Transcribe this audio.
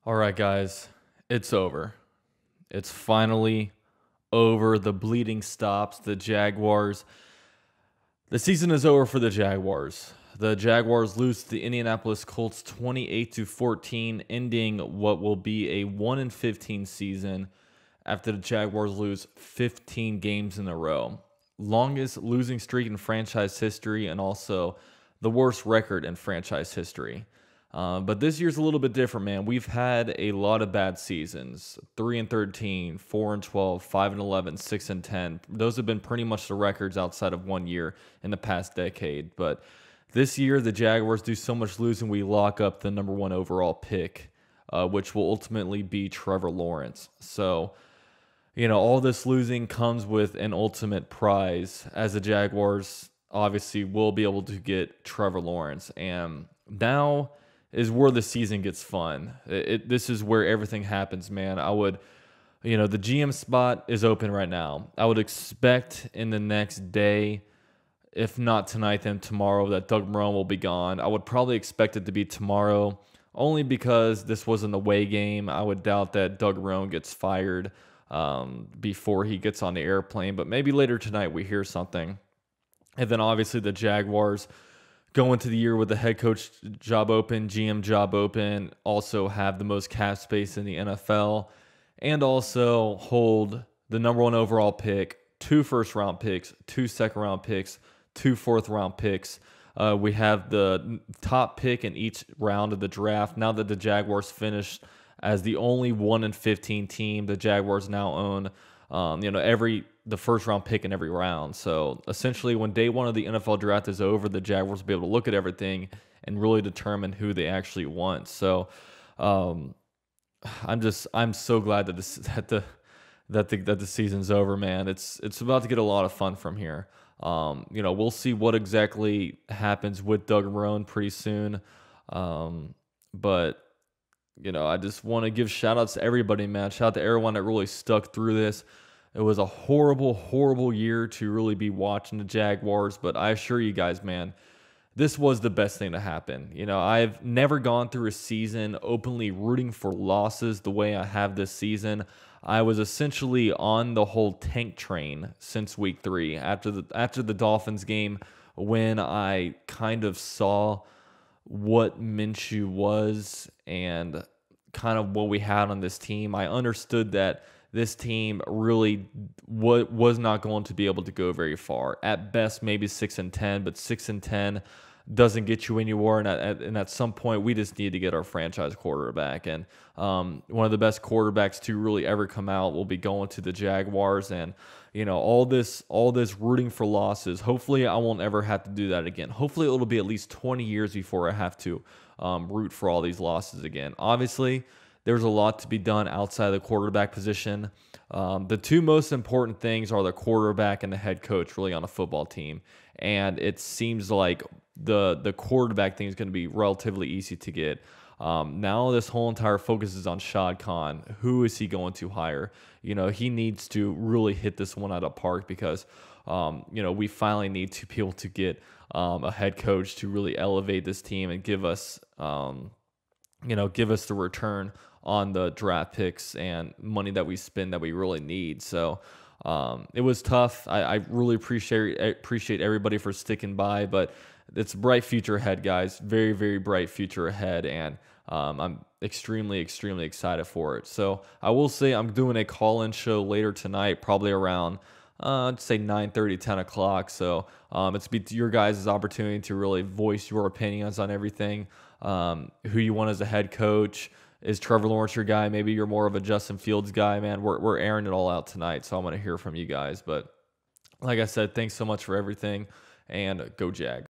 All right, guys, it's over. It's finally over. The bleeding stops. The Jaguars. The season is over for the Jaguars. The Jaguars lose to the Indianapolis Colts 28-14, ending what will be a 1-15 season after the Jaguars lose 15 games in a row. Longest losing streak in franchise history and also the worst record in franchise history. But this year's a little bit different, man. We've had a lot of bad seasons: 3-13, 4-12, 5-11, 6-10. Those have been pretty much the records outside of 1 year in the past decade. But this year, the Jaguars do so much losing, we lock up the number one overall pick, which will ultimately be Trevor Lawrence. So, all this losing comes with an ultimate prize, as the Jaguars obviously will be able to get Trevor Lawrence. And now is where the season gets fun. This is where everything happens, man. The GM spot is open right now. I would expect in the next day, if not tonight, then tomorrow, that Doug Marrone will be gone. I would probably expect it to be tomorrow, only because this was an away game. I would doubt that Doug Marrone gets fired before he gets on the airplane, but maybe later tonight we hear something. And then obviously the Jaguars go into the year with the head coach job open, GM job open, also have the most cap space in the NFL, and also hold the number one overall pick, 2 first-round picks, 2 second-round picks, 2 fourth-round picks. We have the top pick in each round of the draft. Now that the Jaguars finished as the only 1-15 team, the Jaguars now own the first round pick in every round. So essentially, when day one of the NFL draft is over, the Jaguars will be able to look at everything and really determine who they actually want. So I'm so glad that the season's over, man. It's about to get a lot of fun from here. We'll see what exactly happens with Doug Marrone pretty soon. But I just want to give shout outs to everybody, man. Shout out to everyone that really stuck through this. It was a horrible, horrible year to really be watching the Jaguars, but I assure you guys, man, this was the best thing to happen. I've never gone through a season openly rooting for losses the way I have this season. I was essentially on the whole tank train since week 3 after the Dolphins game, when I kind of saw what Minshew was and kind of what we had on this team. I understood that this team really was not going to be able to go very far. At best, maybe 6-10, but 6-10 doesn't get you anywhere. And at some point, we just need to get our franchise quarterback. And one of the best quarterbacks to really ever come out will be going to the Jaguars. And all this rooting for losses. Hopefully, I won't ever have to do that again. Hopefully, it'll be at least 20 years before I have to root for all these losses again. Obviously, there's a lot to be done outside the quarterback position. The 2 most important things are the quarterback and the head coach, really, on a football team. And it seems like the quarterback thing is going to be relatively easy to get. Now this whole entire focus is on Shad Khan. Who is he going to hire? He needs to really hit this one out of park, because we finally need to be able to get a head coach to really elevate this team and give us the return on the draft picks and money that we spend that we really need. So it was tough. I really appreciate everybody for sticking by, but it's a bright future ahead, guys. Very, very bright future ahead, and I'm extremely, extremely excited for it. So I will say I'm doing a call-in show later tonight, probably around I'd say 9:30, 10 o'clock. So it's your guys' opportunity to really voice your opinions on everything. Who you want as a head coach. Is Trevor Lawrence your guy? Maybe you're more of a Justin Fields guy, man. We're airing it all out tonight, so I want to hear from you guys. But like I said, thanks so much for everything, and go Jags.